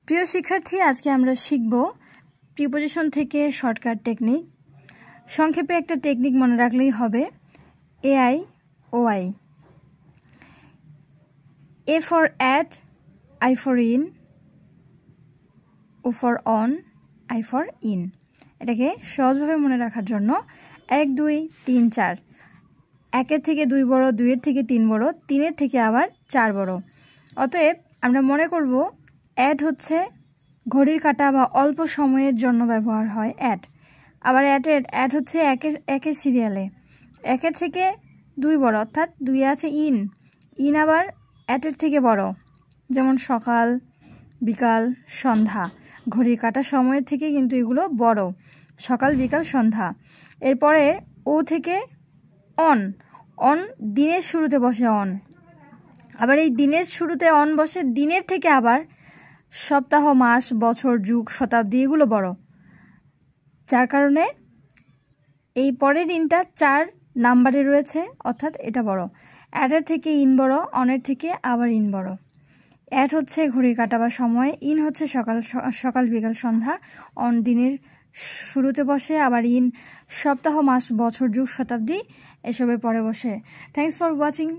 প্রিয় শিক্ষার্থী, আজকে আমরা শিখব প্রিপোজিশন থেকে শর্টকাট টেকনিক। সংক্ষেপে একটা টেকনিক মনে রাখলেই হবে, A I O I. A for at, I for in, O for on, I for in. এটাকে সহজভাবে মনে রাখার জন্য 1 2 3 4, 1-এর থেকে 2 বড়, 2-এর থেকে 3 বড়, 3-এর থেকে আবার 4 বড়। অতএব আমরা মনে করব অ্যাট হচ্ছে ঘড়ির কাঁটা বা অল্প সময়ের জন্য ব্যবহার হয় অ্যাট। আবার অ্যাট হচ্ছে একের সিরিয়ালে 1-এর থেকে 2 বড়, অর্থাৎ 2-এ আছে ইন। ইন আবার অ্যাটের থেকে বড়, যেমন সকাল, বিকাল, সন্ধ্যা। ঘড়ির কাঁটা সময়ের থেকে কিন্তু এগুলো বড়, সকাল, বিকাল, সন্ধ্যা। এরপরে ও থেকে অন, অন দিনের শুরুতে বসে অন। আবার এই দিনের শুরুতে অন বসে দিনের থেকে আবার সপ্তাহ, মাস, বছর, যুগ, শতাব্দী এগুলো বড়, যার কারণে এই পরের ইনটা 4 নাম্বারে রয়েছে, অর্থাৎ এটা বড়। অ্যাটের থেকে ইন বড়, অনের থেকে আবার ইন বড়। অ্যাট হচ্ছে ঘড়ির কাঁটা বা সময়, ইন হচ্ছে সকাল, বিকাল, সন্ধ্যা। অন দিনের শুরুতে বসে, আবার ইন সপ্তাহ, মাস, বছর, যুগ, শতাব্দী এসবের পরে বসে। Thanks for watching.